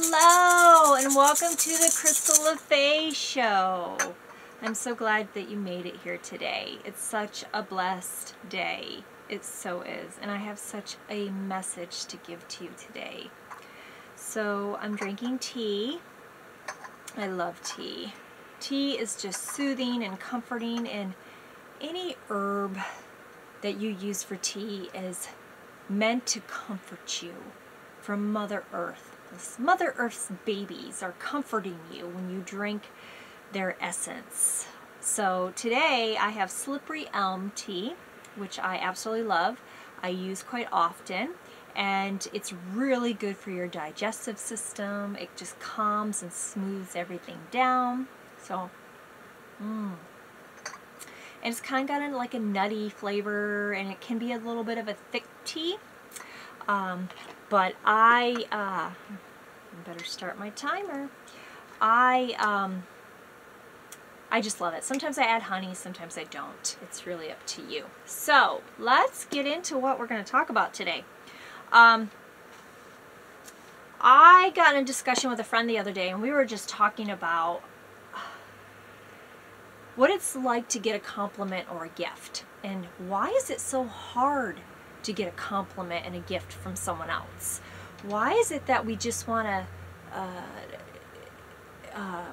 Hello, and welcome to the Crystal LaFaye Show. I'm so glad that you made it here today. It's such a blessed day. It so is. And I have such a message to give to you today. So I'm drinking tea. I love tea. Tea is just soothing and comforting, and any herb that you use for tea is meant to comfort you from Mother Earth. Mother Earth's babies are comforting you when you drink their essence. So today I have slippery elm tea, which I absolutely love. I use quite often, and it's really good for your digestive system. It just calms and smooths everything down. So, and it's kind of got like a nutty flavor, and it can be a little bit of a thick tea. But I better start my timer. I just love it. Sometimes I add honey, sometimes I don't. It's really up to you. So let's get into what we're going to talk about today. I got in a discussion with a friend the other day, and we were just talking about what it's like to get a compliment or a gift, and why is it so hard to get a compliment and a gift from someone else? Why is it that we just want to,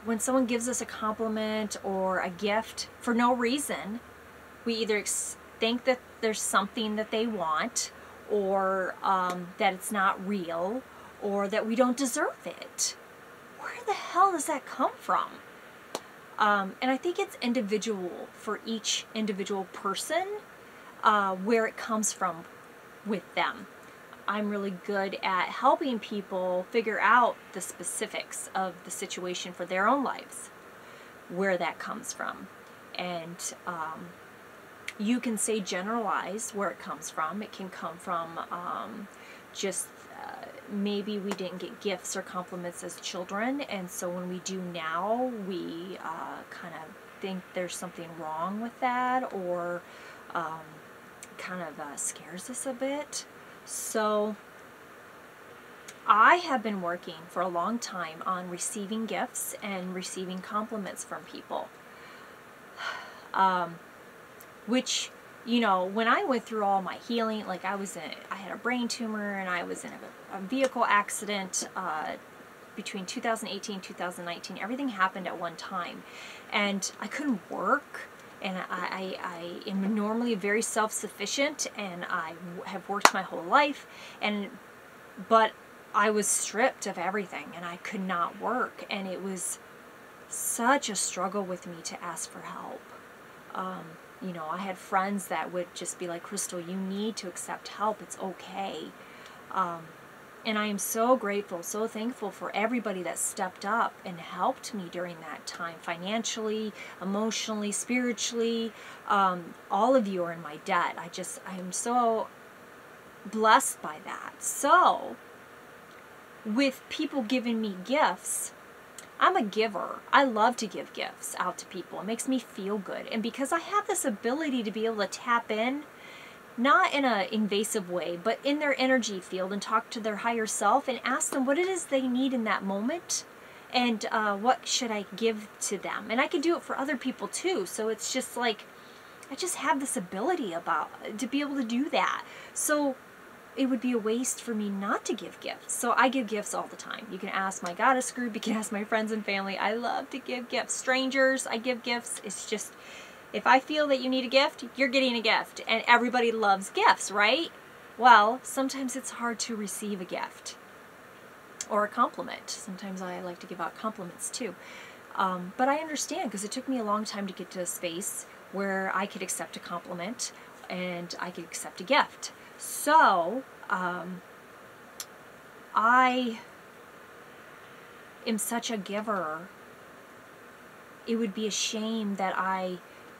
when someone gives us a compliment or a gift for no reason, we either think that there's something that they want, or that it's not real, or that we don't deserve it? Where the hell does that come from? And I think it's individual for each individual person, where it comes from with them. I'm really good at helping people figure out the specifics of the situation for their own lives, where that comes from. And you can say generalize where it comes from. It can come from maybe we didn't get gifts or compliments as children, and so when we do now, we kind of think there's something wrong with that, or kind of scares us a bit. So I have been working for a long time on receiving gifts and receiving compliments from people, which, you know, when I went through all my healing, like I had a brain tumor, and I was in a vehicle accident between 2018 and 2019. Everything happened at one time, and I couldn't work. And I am normally very self-sufficient, and I have worked my whole life, but I was stripped of everything, and I could not work, and it was such a struggle with me to ask for help. You know, I had friends that would just be like, Crystal, you need to accept help. It's okay. And I am so grateful, so thankful for everybody that stepped up and helped me during that time, financially, emotionally, spiritually. All of you are in my debt. I am so blessed by that. So, with people giving me gifts, I'm a giver. I love to give gifts out to people. It makes me feel good. And because I have this ability to be able to tap in, not in an invasive way, but in their energy field, and talk to their higher self and ask them what it is they need in that moment, and what should I give to them. And I can do it for other people too. So it's just like, I just have this ability to be able to do that. So it would be a waste for me not to give gifts. So I give gifts all the time. You can ask my goddess group, you can ask my friends and family. I love to give gifts. Strangers, I give gifts. It's just, if I feel that you need a gift, you're getting a gift. And everybody loves gifts, right? Well, sometimes it's hard to receive a gift or a compliment. Sometimes I like to give out compliments too. But I understand, because it took me a long time to get to a space where I could accept a compliment and I could accept a gift. So, I am such a giver. It would be a shame that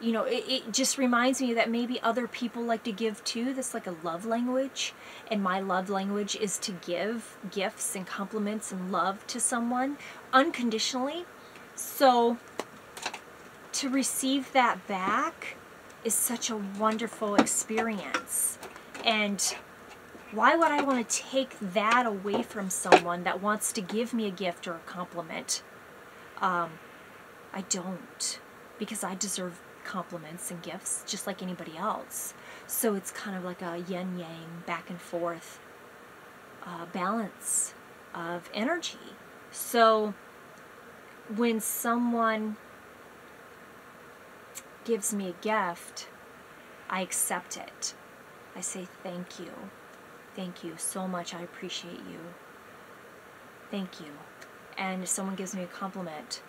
you know, it just reminds me that maybe other people like to give too. That's like a love language, and my love language is to give gifts and compliments and love to someone unconditionally. So to receive that back is such a wonderful experience. And Why would I want to take that away from someone that wants to give me a gift or a compliment? I don't, because I deserve compliments and gifts just like anybody else. So it's kind of like a yin-yang, back and forth balance of energy. So when someone gives me a gift, I accept it. I say thank you. Thank you so much. I appreciate you. Thank you. And if someone gives me a compliment,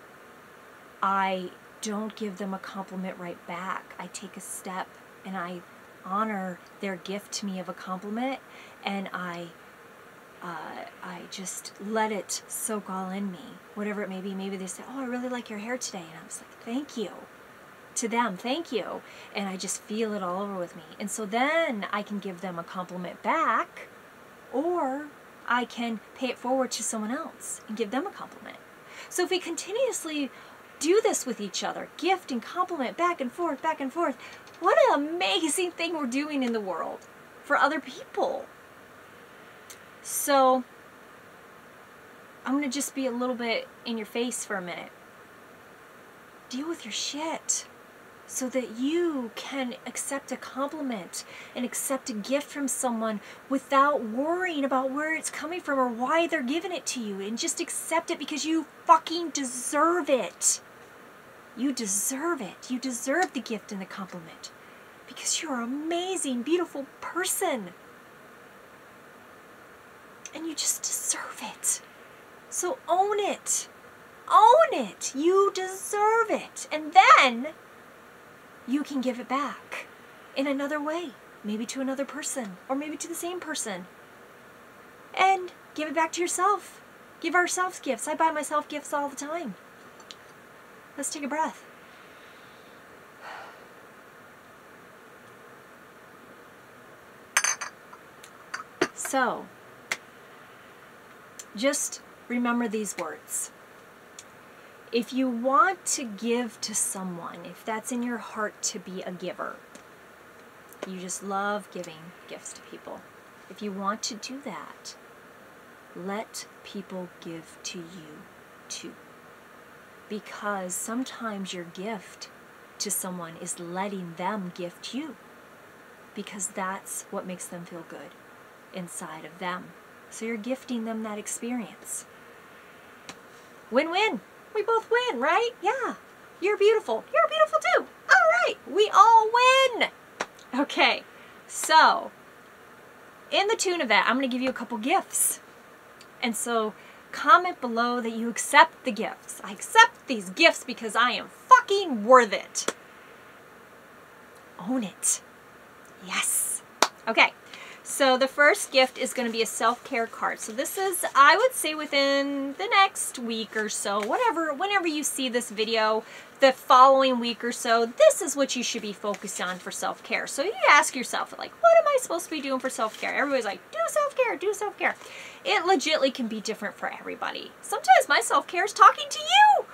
I don't give them a compliment right back. I take a step and I honor their gift to me of a compliment, and I just let it soak all in me, whatever it may be. Maybe they say, oh, I really like your hair today. And I was like, thank you. To them, thank you. And I just feel it all over with me. And so then I can give them a compliment back, or I can pay it forward to someone else and give them a compliment. So if we continuously do this with each other, gift and compliment back and forth, what an amazing thing we're doing in the world for other people. So I'm going to just be a little bit in your face for a minute. Deal with your shit so that you can accept a compliment and accept a gift from someone without worrying about where it's coming from or why they're giving it to you, and just accept it because you fucking deserve it. You deserve it. You deserve the gift and the compliment because you're an amazing, beautiful person. And you just deserve it. So own it. Own it. You deserve it. And then you can give it back in another way. Maybe to another person, or maybe to the same person. And give it back to yourself. Give ourselves gifts. I buy myself gifts all the time. Let's take a breath. So, just remember these words. If you want to give to someone, if that's in your heart to be a giver, you just love giving gifts to people. If you want to do that, let people give to you too. Because sometimes your gift to someone is letting them gift you, because that's what makes them feel good inside of them. So you're gifting them that experience. Win-win. We both win, right? Yeah. You're beautiful. You're beautiful too. All right. We all win. Okay. So, in the tune of that, I'm going to give you a couple gifts. And so, comment below that you accept the gifts. I accept these gifts because I am fucking worth it. Own it. Yes. Okay. So the first gift is going to be a self-care card. So this is, I would say, within the next week or so, whenever you see this video, the following week or so, this is what you should be focused on for self-care. So you ask yourself, like, what am I supposed to be doing for self-care? Everybody's like, do self-care, do self-care. It legitimately can be different for everybody. Sometimes my self-care is talking to you.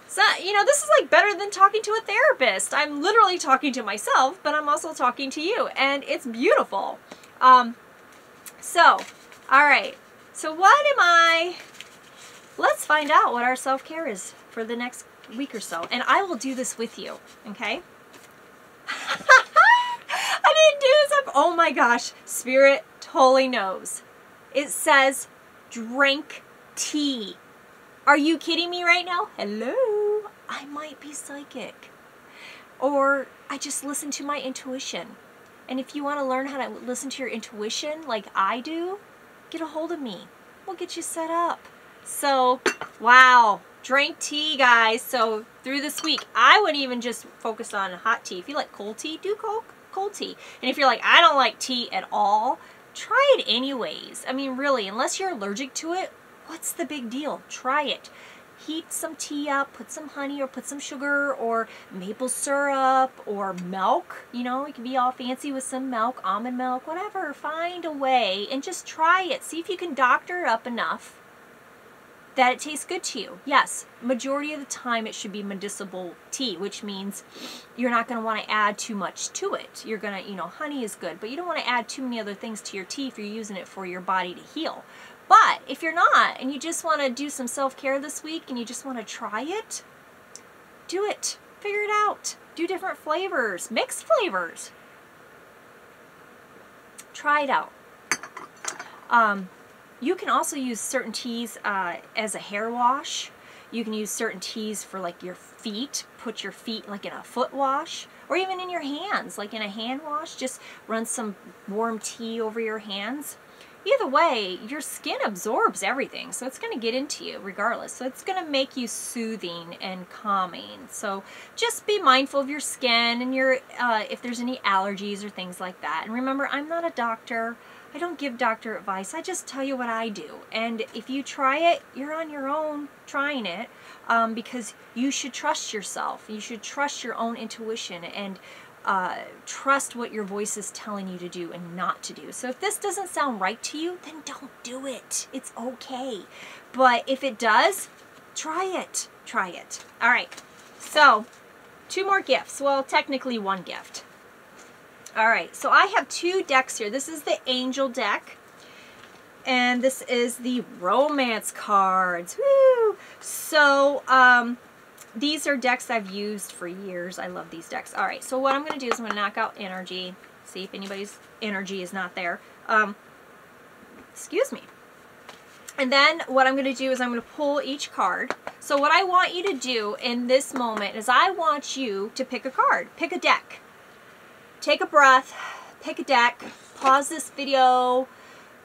So, you know, this is like better than talking to a therapist. I'm literally talking to myself, but I'm also talking to you, and it's beautiful. All right, so let's find out what our self-care is for the next week or so, and I will do this with you, okay? I didn't do this up, oh my gosh, Spirit totally knows. It says, drink tea. Are you kidding me right now? Hello? I might be psychic. Or I just listen to my intuition. And if you want to learn how to listen to your intuition like I do, get a hold of me. We'll get you set up. So, wow. Drink tea, guys. So, through this week, I wouldn't even just focus on hot tea. If you like cold tea, do cold tea. And if you're like, I don't like tea at all, try it anyways. I mean, really, unless you're allergic to it, what's the big deal? Try it. Heat some tea up, put some honey or put some sugar or maple syrup or milk. You know, it can be all fancy with some milk, almond milk, whatever. Find a way and just try it. See if you can doctor it up enough that it tastes good to you. Yes, majority of the time it should be medicinal tea, which means you're not going to want to add too much to it. You're going to, you know, honey is good, but you don't want to add too many other things to your tea if you're using it for your body to heal. But if you're not, and you just want to do some self-care this week, and you just want to try it, do it. Figure it out. Do different flavors. Mix flavors. Try it out. You can also use certain teas as a hair wash. You can use certain teas for like your feet. Put your feet like in a foot wash, or even in your hands, like in a hand wash. Just run some warm tea over your hands. Either way, your skin absorbs everything, so it's going to get into you regardless. So it's going to make you soothing and calming. So just be mindful of your skin and your if there's any allergies or things like that. And remember, I'm not a doctor. I don't give doctor advice. I just tell you what I do. And if you try it, you're on your own trying it, because you should trust yourself. You should trust your own intuition and trust what your voice is telling you to do and not to do. So if this doesn't sound right to you, then don't do it. It's okay. But if it does, try it. Try it. All right. So 2 more gifts. Well, technically 1 gift. All right, so I have 2 decks here. This is the Angel deck, and this is the Romance cards. Woo! So these are decks I've used for years. I love these decks. All right, so what I'm going to do is I'm going to knock out energy, see if anybody's energy is not there. Excuse me. And then what I'm going to do is I'm going to pull each card. So what I want you to do in this moment is I want you to pick a card, pick a deck. Take a breath, pick a deck, pause this video,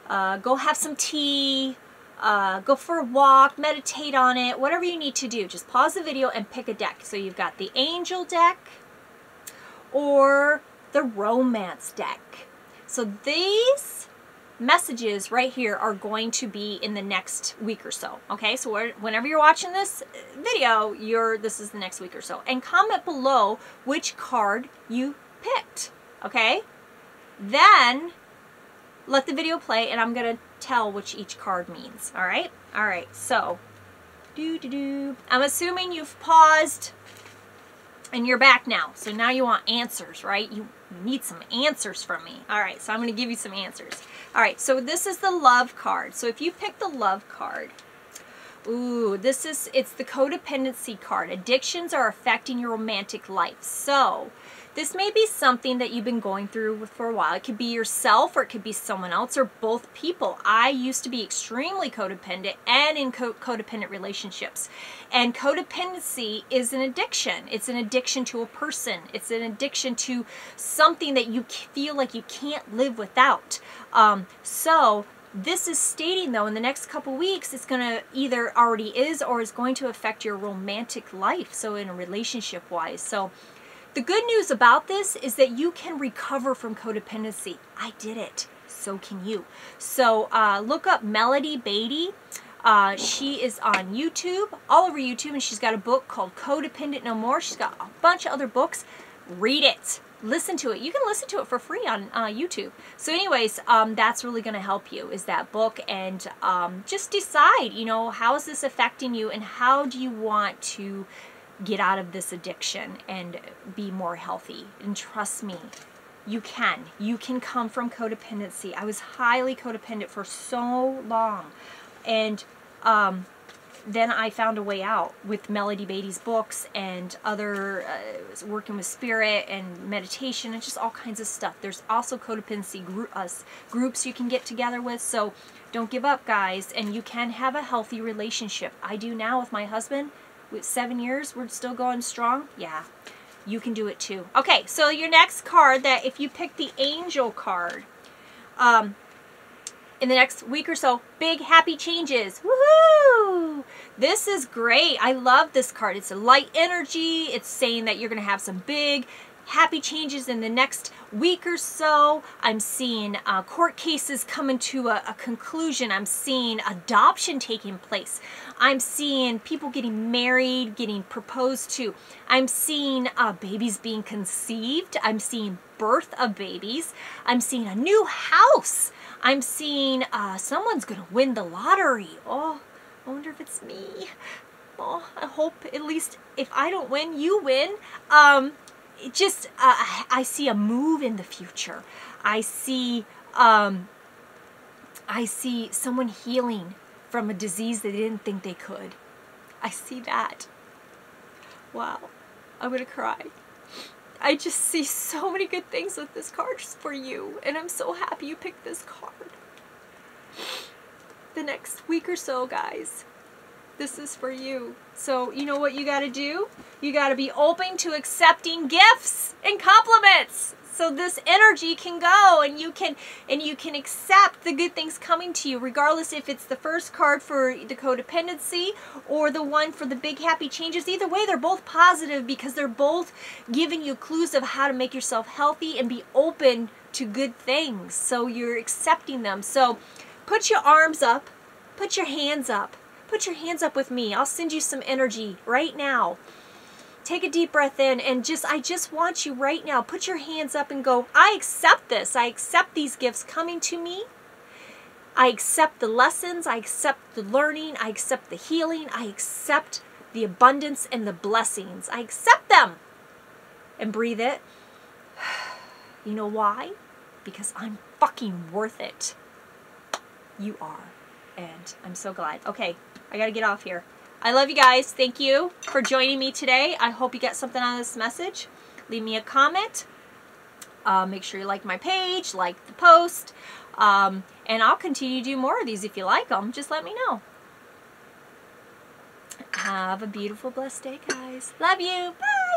go have some tea, go for a walk, meditate on it, whatever you need to do. Just pause the video and pick a deck. So you've got the Angel deck or the Romance deck. So these messages right here are going to be in the next week or so. Okay, so whenever you're watching this video, this is the next week or so. And comment below which card you picked. Okay, then let the video play and I'm gonna tell which each card means. All right, so I'm assuming you've paused and you're back now, so now you want answers, right? You need some answers from me. All right, so I'm gonna give you some answers. All right, so this is the Love card. So if you pick the Love card, ooh, it's the codependency card. Addictions are affecting your romantic life. So this may be something that you've been going through for a while. It could be yourself, or it could be someone else, or both people. I used to be extremely codependent and in codependent relationships. And codependency is an addiction. It's an addiction to a person. It's an addiction to something that you feel like you can't live without. So this is stating, though, in the next couple weeks, it's going to either already is or is going to affect your romantic life, so in a relationship-wise. So the good news about this is that you can recover from codependency. I did it. So can you. So look up Melody Beatty. She is on YouTube, all over YouTube, and she's got a book called Codependent No More. She's got a bunch of other books. Read it. Listen to it. You can listen to it for free on YouTube. So anyways, that's really going to help you, is that book. And just decide, you know, how is this affecting you and how do you want to get out of this addiction and be more healthy. And trust me, you can. You can come from codependency. I was highly codependent for so long. And then I found a way out with Melody Beatty's books and other working with spirit and meditation and just all kinds of stuff. There's also codependency groups you can get together with. So don't give up, guys. And you can have a healthy relationship. I do now with my husband. With 7 years, we're still going strong. Yeah, you can do it too. Okay, so your next card, that if you pick the Angel card, in the next week or so, big happy changes. Woohoo! This is great. I love this card. It's a light energy. It's saying that you're going to have some big happy changes in the next week or so. I'm seeing court cases coming to a conclusion. I'm seeing adoption taking place. I'm seeing people getting married, getting proposed to. I'm seeing babies being conceived. I'm seeing birth of babies. I'm seeing a new house. I'm seeing someone's going to win the lottery. Oh I wonder if it's me. Oh, I hope at least if I don't win, you win. I see a move in the future. I see someone healing from a disease they didn't think they could. I see that. Wow, I'm gonna cry. I just see so many good things with this card just for you, and I'm so happy you picked this card. The next week or so, guys, this is for you. So you know what you got to do? You got to be open to accepting gifts and compliments, so this energy can go, and you can accept the good things coming to you, regardless if it's the first card for the codependency or the one for the big happy changes. Either way, they're both positive because they're both giving you clues of how to make yourself healthy and be open to good things. So you're accepting them. So put your arms up, put your hands up. Put your hands up with me. I'll send you some energy right now. Take a deep breath in, and I just want you right now, put your hands up and go, I accept this. I accept these gifts coming to me. I accept the lessons. I accept the learning. I accept the healing. I accept the abundance and the blessings. I accept them. And breathe it. You know why? Because I'm fucking worth it. You are. And I'm so glad. Okay, I gotta get off here. I love you guys. Thank you for joining me today. I hope you get something out of this message. Leave me a comment. Make sure you like my page, like the post. And I'll continue to do more of these if you like them. Just let me know. Have a beautiful, blessed day, guys. Love you. Bye.